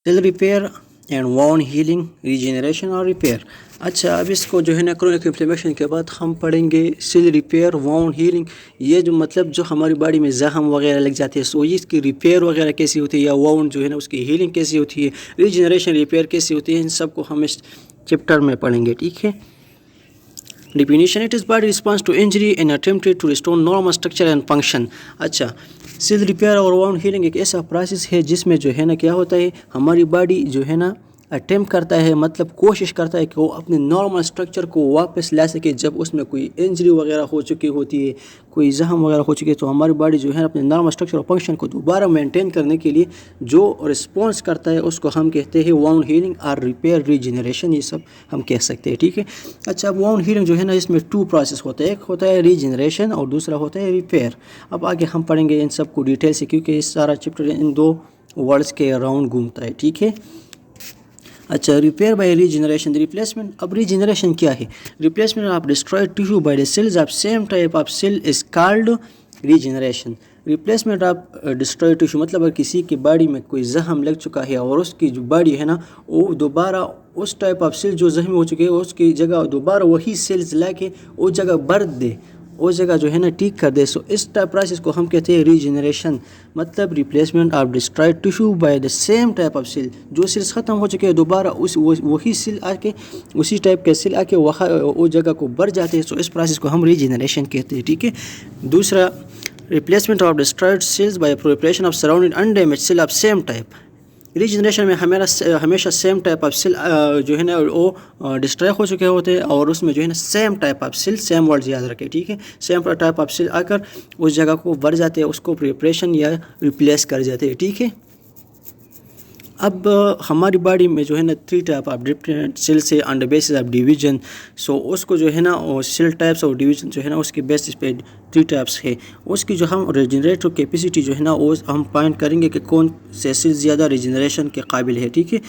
Cell repair and وون healing, regeneration اور repair. اچھا اب اس کو جو ہے نا کرونک انفلیمیشن کے بعد ہم پڑھیں گے سیل ریپیئر، وون ہیلنگ. یہ جو مطلب جو ہماری باڈی میں زخم وغیرہ لگ جاتے ہیں سو اس کی ریپیئر وغیرہ کیسی ہوتی ہے، یا وون جو ہے نا اس کی ہیلنگ کیسی ہوتی ہے، ریجنریشن ریپیئر کیسی ہوتی ہے، ان سب کو ہم اس چیپٹر میں پڑھیں گے. ٹھیک ہے. Definition: it is body response to injury in attempt to restore normal structure and function. اچھا سیل ریپیئر اور وون ہیلنگ ایک ایسا پروسیس ہے جس میں جو ہے نا کیا ہوتا ہے، ہماری باڈی جو ہے نا اٹیمپٹ کرتا ہے، مطلب کوشش کرتا ہے کہ وہ اپنے نارمل اسٹرکچر کو واپس لا سکے. جب اس میں کوئی انجری وغیرہ ہو چکی ہوتی ہے، کوئی زخم وغیرہ ہو چکی ہے، تو ہماری باڈی جو ہے اپنے نارمل اسٹرکچر اور فنکشن کو دوبارہ مینٹین کرنے کے لیے جو رسپانس کرتا ہے اس کو ہم کہتے ہیں وون ہیلنگ اور ریپیئر، ریجنریشن، یہ سب ہم کہہ سکتے ہیں. ٹھیک ہے. اچھا وون ہیلنگ جو ہے نا اس میں 2 پروسیس ہوتا ہے، ایک ہوتا ہے ریجنریشن اور دوسرا ہوتا ہے ریپیئر. اب آگے ہم پڑھیں گے ان سب کو ڈیٹیل سے، کیونکہ اس سارا چیپٹر ان 2 ورڈز کے اراؤنڈ گھومتا ہے. ٹھیک ہے. اچھا ریپیئر بائی ریجنریشن، ریپلیسمنٹ. اب ریجنریشن کیا ہے؟ Replacement of destroyed tissue by the cells of same type of cell is called regeneration. Replacement of destroyed tissue مطلب اگر کسی کی باڈی میں کوئی زخم لگ چکا ہے اور اس کی جو باڈی ہے نا وہ دوبارہ اس ٹائپ آف سیل جو زخمی ہو چکے ہیں اس کی جگہ دوبارہ وہی سیلز لا کے اس جگہ بھر دے، اس جگہ جو ہے نا ٹھیک کر دے. سو اس پروسیس کو ہم کہتے ہیں ریجنریشن، مطلب replacement of destroyed tissue by the same type of cell. جو سیلز ختم ہو چکے ہیں دوبارہ وہی سیل آ کے اسی ٹائپ کے سیل آ کے اس جگہ کو بھر جاتے ہیں. سو اس پروسیس کو ہم ریجنریشن کہتے ہیں. ٹھیک ہے. دوسرا replacement of destroyed cells by proliferation of surrounding undamaged cell of same type. Regeneration میں ہمیشہ سیم ٹائپ آف سیل جو ہے نا وہ ڈسٹرائی ہو چکے ہوتے ہیں، اور اس میں جو ہے نا same type of cell, same word یاد رکھے. ٹھیک ہے. سیم ٹائپ آف سیل آ کر اس جگہ کو بھر جاتے ہیں، اس کو پریپریشن یا ریپلیس کر جاتے ہیں. ٹھیک ہے. اب ہماری باڈی میں جو ہے نا 3 ٹائپ آف ڈفرینٹ سیلس ہے آن دا بیسس آف ڈویژن. سو اس کو جو ہے نا سیل ٹائپس اور ڈویژن جو ہے نا اس کے بیسس پہ 3 ٹائپس ہے. اس کی جو ہم ریجنریٹر کیپیسٹی جو ہے نا وہ ہم پوائنٹ کریں گے کہ کون سے سیل زیادہ ریجنریشن کے قابل ہے. ٹھیک ہے.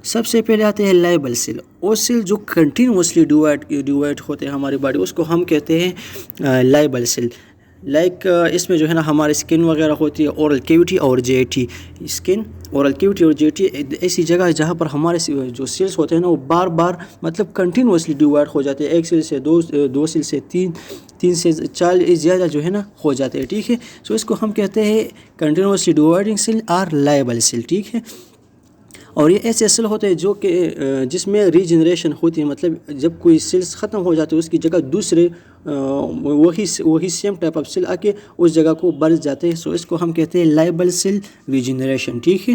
سب سے پہلے آتے ہیں لائبل سیل. وہ سیل جو کنٹینیوسلی ڈیوائڈ ہوتے ہیں ہماری باڈی، اس کو ہم کہتے ہیں لائبل سیل. لائک اس میں جو ہے نا ہماری اسکن وغیرہ ہوتی ہے، اورل کیوٹی اور J T. Skin, oral cutie اور جے ٹی ایسی جگہ ہے جہاں پر ہمارے جو سیلس ہوتے ہیں نا وہ بار بار مطلب کنٹینیوسلی ڈیوائڈ ہو جاتے ہیں. ایک سیل سے دو سیل سے تین سے 4 زیادہ جو ہے نا ہو جاتے ہیں. ٹھیک ہے. سو اس کو ہم کہتے ہیں کنٹینیوسلی ڈیوائڈنگ سیل اور لائبل سیل. ٹھیک ہے. اور یہ ایسے سیل ہوتے ہیں جو کہ جس میں ریجنریشن ہوتی ہے، مطلب جب کوئی سیلز ختم ہو جاتے ہیں اس کی جگہ دوسرے وہی سیم ٹائپ آف سیل آ کے اس جگہ کو بھر جاتے ہیں. سو اس کو ہم کہتے ہیں لائبل سیل ریجنریشن. ٹھیک ہے.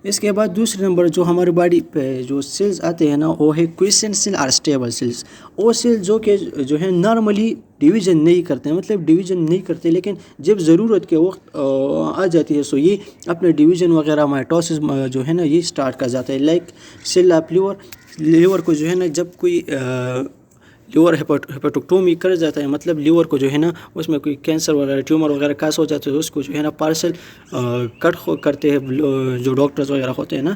اس کے بعد دوسرے نمبر جو ہماری باڈی پہ جو سیلز آتے ہیں نا وہ ہے کوئسنٹ سیل اور اسٹیبل سیلز. وہ سیل جو ہے نارملی ڈویژن نہیں کرتے ہیں، مطلب ڈویژن نہیں کرتے، لیکن جب ضرورت کے وقت آ جاتی ہے سو یہ اپنے ڈویژن وغیرہ مائٹوسس جو ہے نا یہ سٹارٹ کر جاتا ہے. لائک سیل آف لیور کو جو ہے نا جب کوئی لیور ہیپیٹوکٹومی کر جاتا ہے، مطلب لیور کو جو ہے نا اس میں کوئی کینسر وغیرہ ٹیومر وغیرہ کاس ہو جاتا ہے، اس کو جو ہے نا پارسل کٹ کرتے ہیں جو ڈاکٹرز وغیرہ ہوتے ہیں نا.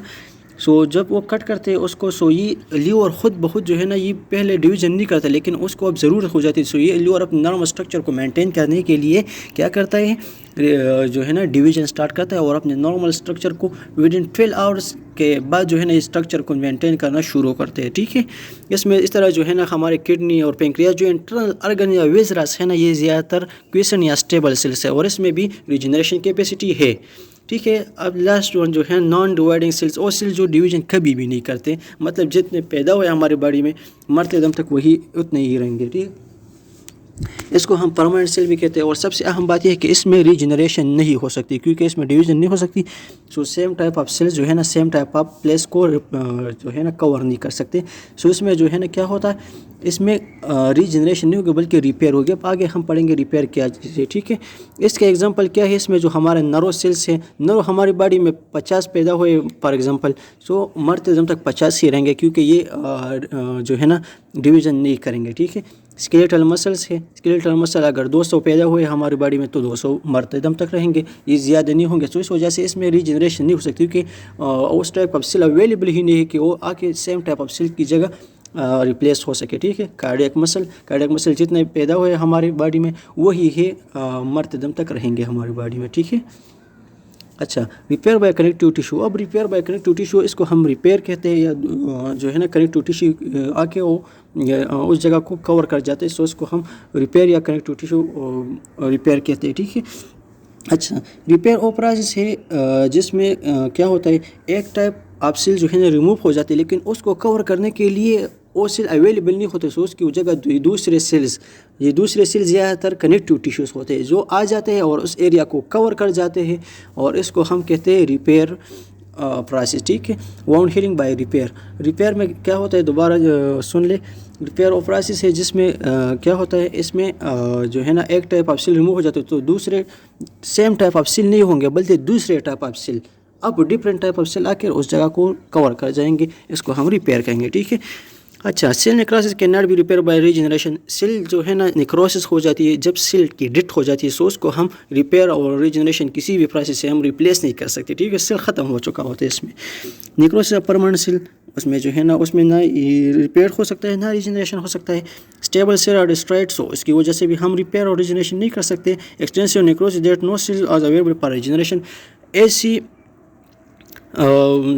سو جب وہ کٹ کرتے ہیں اس کو، سو یہ لیور خود بخود جو ہے نا یہ پہلے ڈویژن نہیں کرتا، لیکن اس کو اب ضرورت ہو جاتی ہے. سو یہ لیور اپنے نارمل اسٹرکچر کو مینٹین کرنے کے لیے کیا کرتا ہے، جو ہے نا ڈویژن سٹارٹ کرتا ہے اور اپنے نارمل اسٹرکچر کو ودن 12 آورس کے بعد جو ہے نا اس اسٹرکچر کو مینٹین کرنا شروع کرتے ہیں. ٹھیک ہے. اس میں اس طرح جو ہے نا ہمارے کڈنی اور پینکریاس جو انٹرنل آرگن یا ویزرس ہے نا یہ زیادہ تر کوئسن یا اسٹیبل سیلس ہے، اور اس میں بھی ریجنریشن کیپیسٹی ہے. ٹھیک ہے. اب لاسٹ ون جو ہے نان ڈیوائڈنگ سیلس، وہ سیل جو ڈویژن کبھی بھی نہیں کرتے، مطلب جتنے پیدا ہوئے ہماری باڈی میں مرتے دم تک وہی اتنے ہی رہیں گے. ٹھیک. اس کو ہم پرماننٹ سیل بھی کہتے ہیں. اور سب سے اہم بات یہ ہے کہ اس میں ریجنریشن نہیں ہو سکتی، کیونکہ اس میں ڈویژن نہیں ہو سکتی. So same type of cells جو ہے نا سیم ٹائپ آف پلیس کو جو ہے نا کور نہیں کر سکتے. سو اس میں جو ہے نا کیا ہوتا ہے، اس میں ریجنریشن نہیں ہوگی بلکہ ریپیئر ہوگی. اب آگے ہم پڑھیں گے ریپیئر کیا چیز ہے. ٹھیک ہے. اس کا ایگزامپل کیا ہے، اس میں جو ہمارے نرو سیلس ہیں، نرو ہماری باڈی میں 50 پیدا ہوئے فار ایگزامپل، سو مرتے دم تک 50 ہی رہیں گے، کیونکہ یہ جو ہے نا ڈویژن نہیں کریں گے. ٹھیک ہے. اسکیلیٹل مسلس ہے، اسکیلیٹل مسل اگر 200 پیدا ہوئے ہماری باڈی میں تو 200 مرتے دم تک رہیں گے، یہ زیادہ نہیں ہوں گے. تو اس وجہ سے اس میں ریجنریشن نہیں ہو سکتی، کیونکہ اس ٹائپ آف سیل اویلیبل ہی نہیں ہے کہ وہ آ کے سیم ٹائپ آف سیل کی جگہ ریپلیس ہو سکے. ٹھیک ہے. کارڈیاک مسل جتنے پیدا ہوئے ہماری باڈی میں وہی ہے مرتے دم تک رہیں گے ہماری باڈی میں. ٹھیک ہے. اچھا ریپیئر بائی کنیکٹیو ٹیشو. اب ریپیئر بائی کنیکٹیو ٹیشو اس کو ہم ریپیئر کہتے ہیں, یا جو ہے نا کنیکٹیو ٹیشو آ کے وہ اس جگہ کو کور کر جاتے ہیں, سو اس کو ہم ریپیئر یا کنیکٹیو ٹیشو ریپیئر کہتے ہیں. ٹھیک ہے. اچھا ریپیئر وہ پروسیس ہے جس میں کیا ہوتا ہے, ایک ٹائپ آف سیل جو ہے نا ریموو ہو جاتے ہیں, لیکن اس کو کور کرنے کے لیے وہ سیل اویلیبل نہیں ہوتے, سو اس کی جگہ دوسرے سیلز زیادہ تر کنیکٹیو ٹیشوز ہوتے ہیں جو آ جاتے ہیں اور اس ایریا کو کور کر جاتے ہیں, اور اس کو ہم کہتے ہیں ریپیئر پروسیس. ٹھیک ہے. وانڈ ہیلنگ بائی ریپیئر میں کیا ہوتا ہے, دوبارہ سن لے. ریپیئر وہ پروسیس ہے جس میں کیا ہوتا ہے, اس میں جو ہے نا ایک ٹائپ آف سیل ریموو ہو جاتے ہیں تو دوسرے سیم ٹائپ آف سیل نہیں ہوں گے, بلکہ دوسرے ٹائپ آف سیل, اب ڈفرینٹ ٹائپ آف سیل آ کے اس جگہ کو کور کر جائیں گے, اس کو ہم ریپیئر کہیں گے. ٹھیک ہے. اچھا cell necrosis can not be repair by regeneration. Cell جو ہے نا نیکروسس ہو جاتی ہے جب سیل کی ڈیتھ ہو جاتی ہے, سو اس کو ہم ریپیئر اور ریجنریشن کسی بھی پروسیس سے ہم ریپلیس نہیں کر سکتے. ٹھیک ہے. سیل ختم ہو چکا ہوتا ہے اس میں. نیکروسس آف پرماننٹ سیل, اس میں جو ہے نا اس میں نہ ریپیئر ہو سکتا ہے نہ ریجنریشن ہو سکتا ہے. اسٹیبل سیل آر ڈسٹرائڈ, سو اس کی وجہ سے بھی ہم ریپیئر اور ریجنریشن نہیں کر سکتے. Extensive necrosis that no cell are available for regeneration. ایسی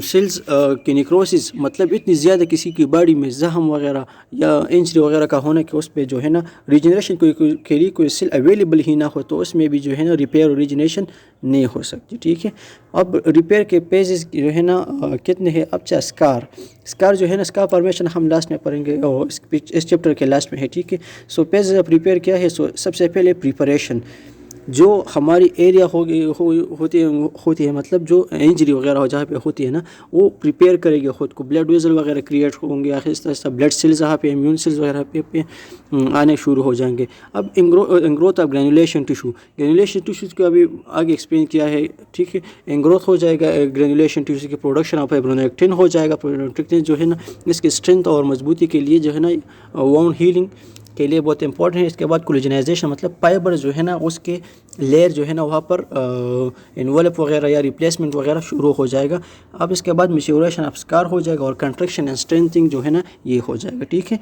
سیلز کی نیکروسس مطلب اتنی زیادہ کسی کی باڈی میں زخم وغیرہ یا انجری وغیرہ کا ہونا کہ اس پہ جو ہے نا ریجنریشن کے لیے کوئی سیل اویلیبل ہی نہ ہو, تو اس میں بھی جو ہے نا ریپیئر اور ریجنریشن نہیں ہو سکتی. ٹھیک ہے. اب ریپیئر کے پیجز جو ہے نا کتنے ہیں. اب اسکار جو ہے نا اسکار فارمیشن ہم لاسٹ میں پڑھیں گے, اور اس چیپٹر کے لاسٹ میں ہے. ٹھیک ہے. سو پیجز آف ریپیئر کیا ہے. سو سب سے پہلے پریپریشن, جو ہماری ایریا ہوتی ہے مطلب جو انجری وغیرہ ہو جہاں پہ ہوتی ہے نا, وہ پریپیئر کرے گی خود کو. بلڈ ویزل وغیرہ کریٹ ہوں گے, آہستہ آہستہ بلڈ سیلز یہاں پہ امیون سیلز وغیرہ پہ آنے شروع ہو جائیں گے. اب انگروتھ آف گرینولیشن ٹیشوز کو ابھی آگے ایکسپلین کیا ہے. ٹھیک ہے. انگروتھ ہو جائے گا گرینولیشن ٹیشوز کی, پروڈکشن آف فائبرونیکٹن ہو جائے گا. فائبرونیکٹن جو ہے نا اس کی اسٹرینتھ اور مضبوطی کے لیے جو ہے نا وونڈ ہیلنگ کے لیے بہت امپورٹنٹ ہے. اس کے بعد کولیجنائزیشن مطلب فائبر جو ہے نا اس کے لیئر جو ہے نا وہاں پر انولپ وغیرہ یا ریپلیسمنٹ وغیرہ شروع ہو جائے گا. اب اس کے بعد میچوریشن آف اسکار ہو جائے گا, اور کنٹریکشن اینڈ اسٹرینتھنگ جو ہے نا یہ ہو جائے گا. ٹھیک ہے.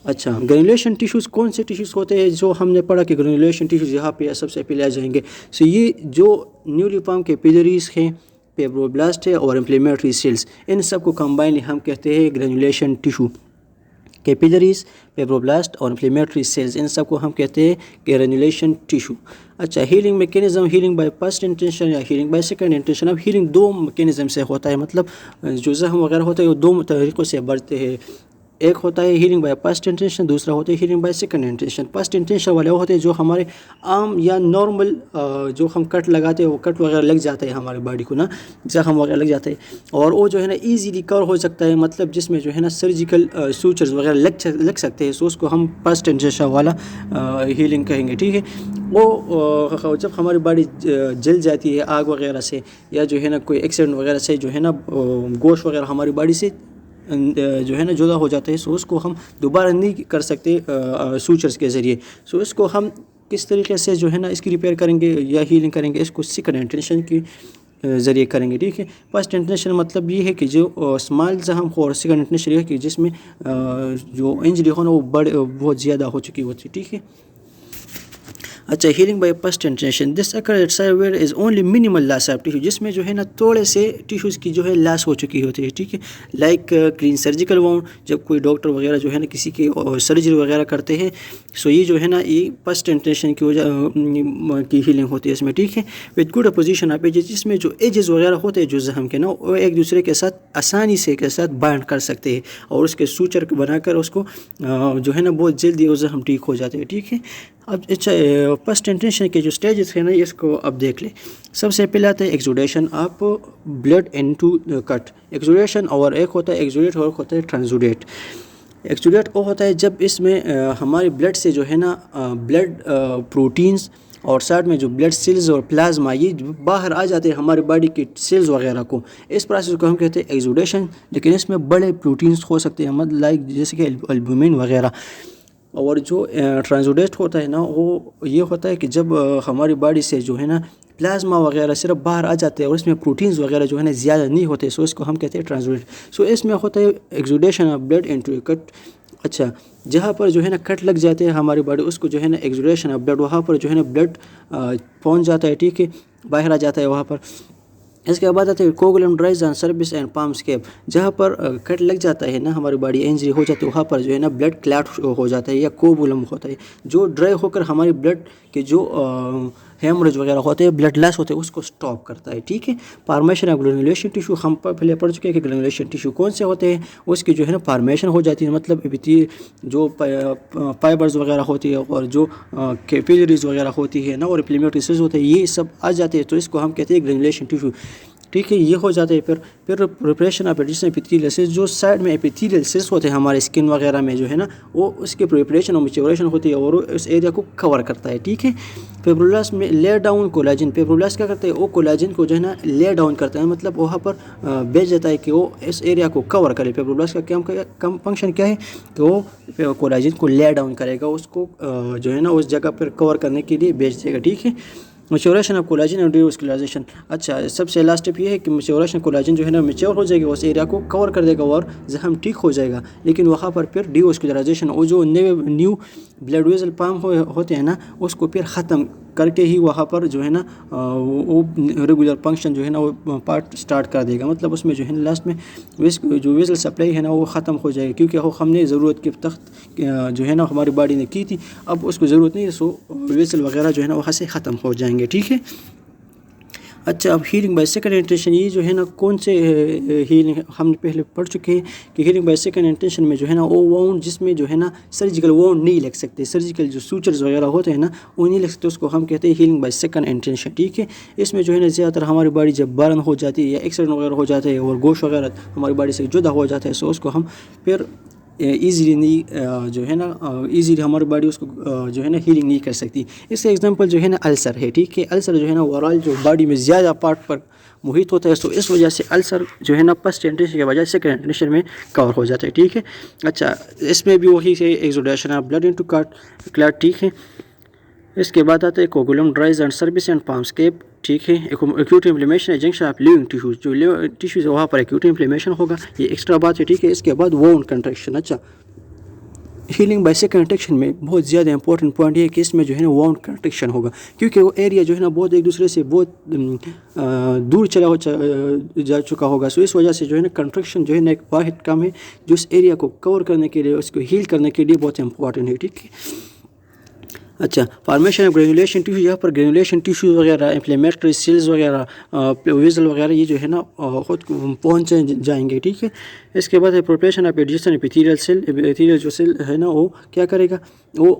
اچھا گرینولیشن ٹیشوز کون سے ٹیشوز ہوتے ہیں جو ہم نے پڑھا کہ گرینولیشن ٹیشوز یہاں پہ سب سے پہلے آ جائیں گے. سو یہ جو نیولی فارم کے پیلریز ہیں, فائبروبلاسٹ ہے اور انفلیمیٹری سیلز, ان سب کو کمبائنلی ہم کہتے ہیں گرینولیشن ٹیشو. کیپیلریز, فائبروبلاسٹ اور انفلیمیٹری سیلز, ان سب کو ہم کہتے ہیں گرینولیشن ٹیشو. اچھا healing mechanism, healing by first intention یا ہیلنگ بائی سیکنڈ انٹینشن. اب ہیلنگ دو میکینزم سے ہوتا ہے, مطلب جو زخم وغیرہ ہوتا ہے وہ دو طریقوں سے بڑھتے ہیں. ایک ہوتا ہے ہیلنگ بائی فرسٹ انٹینشن, دوسرا ہوتا ہے healing by second intention. First intention والے وہ ہوتے ہیں جو ہمارے عام یا نارمل جو ہم کٹ لگاتے ہیں, وہ کٹ وغیرہ لگ جاتا ہے ہمارے باڈی کو نا, زخم وغیرہ لگ جاتا ہے, اور وہ جو ہے نا ایزیلی کور ہو سکتا ہے, مطلب جس میں جو ہے نا سرجیکل سوچرز وغیرہ لگ سکتے ہیں. سو اس کو ہم فرسٹ انٹینشن والا ہیلنگ کہیں گے. ٹھیک ہے. وہ جب ہماری باڈی جل جاتی ہے آگ وغیرہ سے, یا جو ہے نا کوئی ایکسیڈنٹ وغیرہ سے جو ہے نا گوشت وغیرہ ہماری باڈی سے جو ہے نا جدا ہو جاتا ہے, سو اس کو ہم دوبارہ نہیں کر سکتے سوچرز کے ذریعے. سو اس کو ہم کس طریقے سے جو ہے نا اس کی ریپیئر کریں گے یا ہیلنگ کریں گے, اس کو سیکنڈ انٹینشن کی ذریعے کریں گے. ٹھیک ہے. فرسٹ انٹینشن مطلب یہ ہے کہ جو اسمال زخم ہو, اور سیکنڈ انٹینشن یہ ہے کہ جس میں جو انجری ہو نا وہ بہت زیادہ ہو چکی ہوتی ہے. ٹھیک ہے. اچھا healing by first intention, this occur at site where is only minimal loss of tissue, جس میں جو ہے نا تھوڑے سے ٹیشوز کی جو ہے لاس ہو چکی ہوتی ہے. ٹھیک ہے. لائک کلین سرجیکل وونڈ, جب کوئی ڈاکٹر وغیرہ جو ہے نا کسی کی سرجری وغیرہ کرتے ہیں, سو یہ جو ہے نا یہ فرسٹ انٹینشن کی وجہ کی ہیلنگ ہوتی ہے اس میں. ٹھیک ہے. With good apposition of edges, جس میں جو ایجز وغیرہ ہوتے ہیں جو زخم کے نا, وہ ایک دوسرے کے ساتھ آسانی سے کے ساتھ بائنڈ کر سکتے ہیں, اور اس کے سوچر بنا کر اس کو جو ہے نا بہت جلدی وہ زخم ٹھیک ہو جاتے ہیں. ٹھیک ہے. اب اچھا فرسٹ انٹینشن کے جو اسٹیجز ہیں نا اس کو اب دیکھ لیں. سب سے پہلے آتا ہے ایکزوڈیشن آف بلڈ انٹو کٹ. ایکزوڈیشن اور ایک ہوتا ہے ایکزوڈیٹ اور ایک ہوتا ہے ٹرانزوڈیٹ. ایکزوڈیٹ وہ ہوتا ہے جب اس میں ہمارے بلڈ سے جو ہے نا بلڈ پروٹینز اور ساتھ میں جو بلڈ سیلز اور پلازما یہ باہر آ جاتے ہیں ہمارے باڈی کی سیلز وغیرہ کو. اس پروسیس کو ہم کہتے ہیں ایکزوڈیشن. لیکن اس میں بڑے پروٹینز ہو سکتے ہیں, مطلب لائک جیسے کہ البومین وغیرہ. اور جو ٹرانزوڈیٹ ہوتا ہے نا وہ یہ ہوتا ہے کہ جب ہماری باڈی سے جو ہے نا پلازما وغیرہ صرف باہر آ جاتے ہیں اور اس میں پروٹینز وغیرہ جو ہے نا زیادہ نہیں ہوتے, سو اس کو ہم کہتے ہیں ٹرانزوڈیٹ. سو اس میں ہوتا ہے ایکزوڈیشن آف بلڈ انٹو کٹ. اچھا جہاں پر جو ہے نا کٹ لگ جاتے ہیں ہماری باڈی, اس کو جو ہے نا ایکزوڈیشن آف بلڈ, وہاں پر جو ہے نا بلڈ پہنچ جاتا ہے. ٹھیک ہے. باہر آ جاتا ہے وہاں پر. اس کے بعد آتے ہیں کوگولم ڈرائز آن سرفیس اینڈ پام اسکیپ. جہاں پر کٹ لگ جاتا ہے نا ہماری باڈی انجری ہو جاتی ہے وہاں پر جو ہے نا بلڈ کلاٹ ہو جاتا ہے یا کوگولم ہوتا ہے جو ڈرائی ہو کر ہماری بلڈ کے جو ہیمریج وغیرہ ہوتے ہیں بلڈ لاس ہوتے ہیں اس کو سٹاپ کرتا ہے. ٹھیک ہے. فارمیشن آف گرینولیشن ٹیشو ہم پہلے پڑھ چکے ہیں کہ گرینولیشن ٹیشو کون سے ہوتے ہیں. اس کی جو ہے نا فارمیشن ہو جاتی ہے مطلب جو فائبرز وغیرہ ہوتی ہے اور جو کیپیلریز وغیرہ ہوتی ہے نا اور انفلیمیٹری سیلز ہوتے ہیں یہ سب آ جاتے ہیں تو اس کو ہم کہتے ہیں گرینولیشن ٹیشو. ٹھیک ہے. یہ ہو جاتے ہیں پھر preparation of additional epithelial sales جو سائڈ میں ایپیتھیلیل سیلز ہوتے ہیں ہمارے اسکن وغیرہ میں جو ہے نا وہ اس کی پریپریشن اور میچوریشن ہوتی ہے اور وہ اس ایریا کو کور کرتا ہے. ٹھیک ہے. فیبرولاس میں لے ڈاؤن کولاجن. فیبرولاس کیا کرتا ہے وہ کولاجن کو جو ہے نا لے ڈاؤن کرتا ہے مطلب وہاں پر بیچ جاتا ہے کہ وہ اس ایریا کو کور کرے. فیبرولاس کا فنکشن کیا ہے کہ وہ کولاجن کو لے ڈاؤن کرے گا اس کو جو ہے نا اس جگہ پر کور کرنے کے لیے بیچ دے گا. ٹھیک ہے. Maturation of collagen and devascularization. اچھا سب سے لاسٹ اسٹیپ یہ ہے کہ میچوریشن کولاجن جو ہے نا میچور ہو جائے گا اس ایریا کو کور کر دے گا اور زخم ٹھیک ہو جائے گا لیکن وہاں پر پھر ڈیواسکولائزیشن وہ جو نیو بلڈ ویزل پام ہوتے ہیں نا اس کو پھر ختم کر کے ہی وہاں پر جو ہے نا وہ ریگولر فنکشن جو ہے نا وہ پارٹ سٹارٹ کر دے گا مطلب اس میں جو ہے نا لاسٹ میں جو ویزل سپلائی ہے نا وہ ختم ہو جائے گا کیونکہ وہ ہم نے ضرورت کے تخت جو ہے نا ہماری باڈی نے کی تھی اب اس کو ضرورت نہیں ہے سو ویزل وغیرہ جو ہے نا وہاں سے ختم ہو جائیں گے. ٹھیک ہے. اچھا اب ہیلنگ بائی سیکنڈ انٹینشن یہ جو ہے نا کون سے ہیلنگ ہم نے پہلے پڑھ چکے ہیں کہ ہیلنگ بائی سیکنڈ انٹینشن میں جو ہے نا وہ وونڈ جس میں جو ہے نا سرجیکل وونڈ نہیں لگ سکتے سرجیکل جو سوچرز وغیرہ ہوتے ہیں نا وہ نہیں لگ سکتے اس کو ہم کہتے ہیں ہیلنگ بائی سیکنڈ انٹینشن. ٹھیک ہے. اس میں جو ہے نا زیادہ تر ہماری باڈی جب برن ہو جاتی ہے یا ایکسیڈنٹ وغیرہ ہو جاتا ہے اور گوشت وغیرہ ہماری باڈی سے جدا ہو جاتا ہے سو اس کو ہم پھر ایزیلی نہیں جو ہے نا ایزیلی ہماری باڈی اس کو جو ہے نا ہیلنگ نہیں کر سکتی. اس کا ایگزامپل جو ہے نا السر ہے. ٹھیک ہے. السر جو ہے نا اوورال جو باڈی میں زیادہ پارٹ پر محیط ہوتا ہے تو اس وجہ سے السر جو ہے نا فرسٹ انٹینشن کے بجائے سیکنڈ انٹینشن میں کور ہو جاتا ہے. ٹھیک ہے. اچھا اس میں بھی وہی ہے exudation of blood into clot. ٹھیک ہے. اس کے بعد آتا ہے coagulum dries and surface and form scab. ٹھیک ہے. ایکوٹ انفلیمیشن ہے جنکشن آف لیونگ ٹیشو جو ٹیشوز ہے وہاں پر ایکوٹ انفلیمیشن ہوگا یہ ایکسٹرا بات ہے. ٹھیک ہے. اس کے بعد وونڈ کنٹریکشن. اچھا ہیلنگ بائی سیکنڈ انٹینشن میں بہت زیادہ امپورٹنٹ پوائنٹ یہ ہے کہ اس میں جو ہے نا وونڈ کنٹریکشن ہوگا کیونکہ وہ ایریا جو ہے نا بہت ایک دوسرے سے بہت دور جا چکا ہوگا سو اس وجہ سے جو ہے نا کنٹریکشن جو ہے نا ایک واحد کام ہے جو اس ایریا کو کور کرنے کے لیے اس کو ہیل کرنے کے لیے بہت امپورٹنٹ ہے. ٹھیک ہے. اچھا فارمیشن آف گرینولیشن ٹیشو یہاں پر گرینولیشن ٹیشو وغیرہ انفلیمیٹری سیلز وغیرہ ویزل وغیرہ یہ جو ہے نا خود پہنچ جائیں گے. ٹھیک ہے. اس کے بعد ہے preparation of additional epithelial cell. Epithelial جو سیل ہے نا وہ کیا کرے گا وہ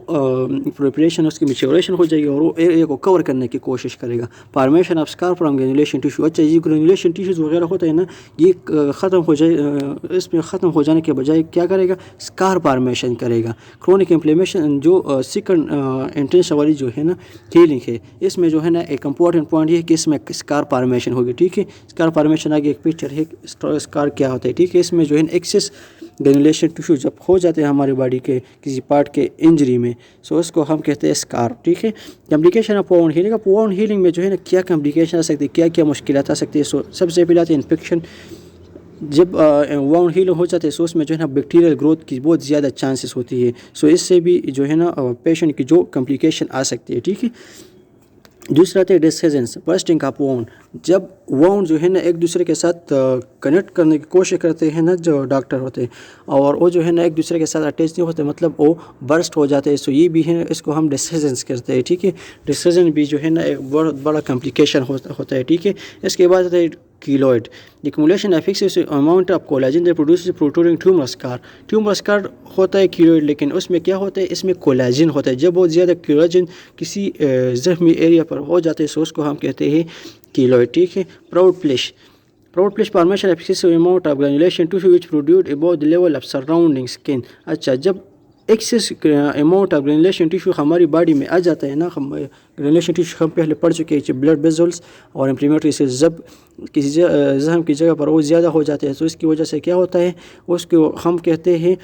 پریپریشن اس کی میچوریشن ہو جائے گی اور وہ ایریا کو کور کرنے کی کوشش کرے گا. Formation of scar from granulation tissue. اچھا یہ گرینولیشن ٹیشوز وغیرہ ہوتے ہیں نا یہ ختم ہو جائے اس میں ختم ہو جانے کے بجائے کیا کرے گا اسکار فارمیشن کرے گا. کرونک انفلیمیشن جو سیکنڈ انٹینشن والی جو ہے نا ہیلنگ ہے اس میں جو ہے نا ایک امپورٹنٹ پوائنٹ یہ ہے کہ اس میں اسکار فارمیشن ہوگی. ٹھیک ہے. اسکار فارمیشن آگے ایک پکچر ہے اسکار کیا ہوتا ہے. ٹھیک ہے. اس میں جو ہے نا ایکسس گرینولیشن ٹیشو جب ہو جاتے ہیں ہماری باڈی کے کسی پارٹ کے انجری میں سو اس کو ہم کہتے ہیں اسکار. ٹھیک ہے. Complication of Wundt healing. اب وونڈ ہیلنگ میں جو ہے نا کیا کمپلیکیشن آ سکتی ہے کیا کیا مشکلات آ سکتی ہے سو سب سے پہلے آتی ہے انفیکشن. جب وونڈ ہیل ہو جاتے ہیں سو اس میں جو ہے نا بیکٹیریل گروتھ کی بہت زیادہ چانسز ہوتی ہے سو اس سے بھی جو ہے نا پیشنٹ کی جو کمپلیکیشن آ سکتی ہے. ٹھیک ہے. دوسرا ہے ڈسہیزنس برسٹنگ آف وونڈ. جب وونڈ جو ہے نا ایک دوسرے کے ساتھ کنیکٹ کرنے کی کوشش کرتے ہیں نا جو ڈاکٹر ہوتے ہیں اور وہ جو ہے نا ایک دوسرے کے ساتھ اٹیچ نہیں ہوتے مطلب وہ برسٹ ہو جاتے ہیں سو یہ بھی ہے اس کو ہم ڈسہیزنس کرتے ہیں. ٹھیک ہے. ڈسہیزن بھی جو ہے نا ایک بہت بڑا کمپلیکیشن ہوتا ہے. ٹھیک ہے. اس کے بعد آتا ہے keloid. Accumulation of excess amount of collagen that produces protruding tumor scar. Tumor scar ہوتا ہے کیلوئڈ لیکن اس میں کیا ہوتا ہے اس میں کولاجن ہوتا ہے. جب بہت زیادہ کولاجن کسی زخمی ایریا پر ہو جاتے ہیں سو اس کو ہم کہتے ہیں کیلوئڈ. ٹھیک ہے. Proud flesh. Proud flesh formation of excess amount of granulation tissue which produced above the level of surrounding skin. اچھا جب excess amount of granulation tissue ہماری باڈی میں آ جاتا ہے نا گرینولیشن ٹیشو ہم پہلے پڑھ چکے ہیں بلڈ ویزلس اور انفلیمیٹری سیلز جب کسی زخم کی جگہ پر وہ زیادہ ہو جاتے ہیں تو اس کی وجہ سے کیا ہوتا ہے اس کو ہم کہتے ہیں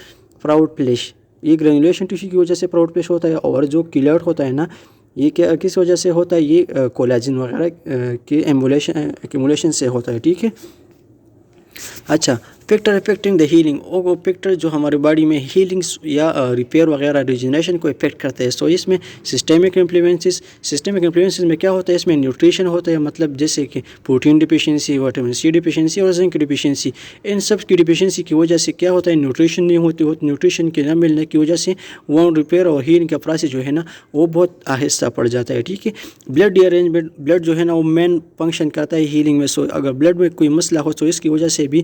پراؤڈ فلیش. یہ گرینولیشن ٹیشو کی وجہ سے پراؤڈ فلیش ہوتا ہے اور جو کیلوئڈ ہوتا ہے نا یہ کیا کس وجہ سے ہوتا ہے یہ کولاجن وغیرہ کی ایکومولیشن سے ہوتا ہے. ٹھیک ہے. اچھا فیکٹر افیکٹنگ دا ہیلنگ، وہ فیکٹر جو ہماری باڈی میں ہیلنگس یا ریپیئر وغیرہ ریجنریشن کو افیکٹ کرتے ہیں. سو اس میں سسٹمک انفلوئنسز میں کیا ہوتا ہے، اس میں نیوٹریشن ہوتا ہے، مطلب جیسے کہ protein deficiency, vitamin C deficiency اور زنک ڈیفیشنسی. ان سب کی ڈیفیشنسی کی وجہ سے کیا ہوتا ہے، نیوٹریشن نہیں ہوتی، نیوٹریشن کے نہ ملنے کی وجہ سے وونڈ ریپیئر اور ہیلنگ کا پروسیس جو ہے نا وہ بہت آہستہ پڑ جاتا ہے. ٹھیک ہے. بلڈ ڈی ارینجمنٹ، بلڈ جو ہے نا وہ مین فنکشن کرتا ہے ہیلنگ میں. سو اگر بلڈ میں کوئی مسئلہ ہو تو اس کی وجہ سے بھی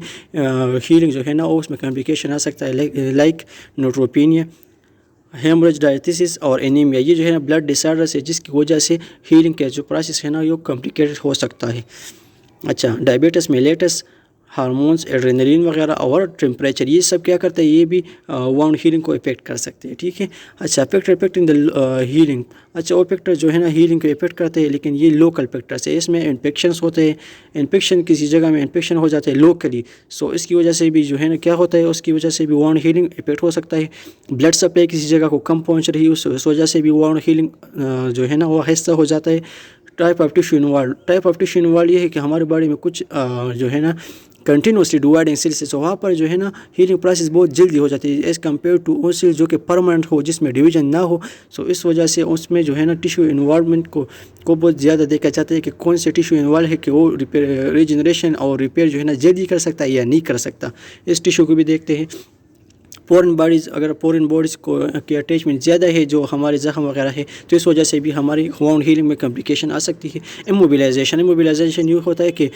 ہیلنگ جو ہے نا وہ اس میں کمپلیکیشن آ سکتا ہے، لائک نیوٹروپینیا، ہیموریج، ڈائتھسس اور اینیمیا. یہ جو ہے نا بلڈ ڈس آرڈرس ہے جس کی وجہ سے ہیلنگ کا جو پروسیس ہے نا یہ کمپلیکیٹڈ ہو سکتا ہے. اچھا، ڈائبٹیس میلیٹس، ہارمونس، ایڈرینلین وغیرہ اور ٹیمپریچر، یہ سب کیا کرتے ہیں، یہ بھی وانڈ ہیلنگ کو افیکٹ کر سکتے ہیں. ٹھیک ہے. اچھا، فیکٹر افیکٹنگ دا ہیلنگ. اچھا، وہ فیکٹر جو ہے نا ہیلنگ کو افیکٹ کرتے ہیں لیکن یہ لوکل فیکٹرس ہے. اس میں انفیکشنس ہوتے ہیں، انفیکشن کسی جگہ میں انفیکشن ہو جاتے ہیں لوکلی. سو اس کی وجہ سے بھی جو ہے نا کیا ہوتا ہے، اس کی وجہ سے بھی وانڈ ہیلنگ افیکٹ ہو سکتا ہے. بلڈ سپلائی کسی جگہ کو کم پہنچ رہی ہے، اس وجہ سے بھی وانڈ ہیلنگ جو ہے نا وہ آہستہ ہو جاتا ہے. ٹائپ آف ٹیشو انوالو یہ ہے کہ ہمارے باڈی میں کچھ جو ہے نا کنٹینیوسلی ڈیوائڈنگ سیلز ہے، وہاں پر جو ہے نا ہیلنگ پروسیس بہت جلدی ہو جاتی ہے ایز کمپیئر ٹو وہ سیل جو کہ پرماننٹ ہو، جس میں ڈویژن نہ ہو. سو اس وجہ سے اس میں جو ہے نا ٹیشو انوالومنٹ کو بہت زیادہ دیکھا جاتا ہے کہ کون سے ٹیشو انوالو ہے کہ وہ ریجنریشن اور ریپیئر جو ہے نا جلدی کر سکتا ہے یا نہیں کر سکتا. اس ٹیشو کو بھی دیکھتے ہیں. فورن باڈیز، اگر فورن باڈیز کی اٹیچمنٹ زیادہ ہے جو ہمارے زخم وغیرہ ہے تو اس وجہ سے بھی ہماری وانڈ ہیلنگ میں کمپلیکیشن آ سکتی ہے. اموبیلائزیشن یہ ہوتا ہے کہ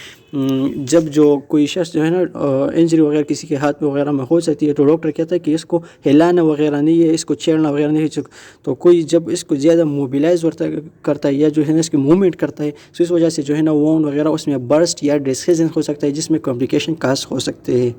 جب جو کوئی شخص جو ہے نا انجری وغیرہ کسی کے ہاتھ وغیرہ میں ہو سکتی ہے تو ڈاکٹر کہتا ہے کہ اس کو ہلانا وغیرہ نہیں ہے، اس کو چھیڑنا وغیرہ نہیں ہے. تو کوئی جب اس کو زیادہ موبیلائز کرتا ہے یا جو ہے نا اس کی موومنٹ کرتا ہے تو اس وجہ سے جو ہے نا وانڈ وغیرہ اس میں برسٹ یا ڈسکیزن ہو سکتا ہے جس میں کمپلیکیشن کاز ہو سکتے ہیں.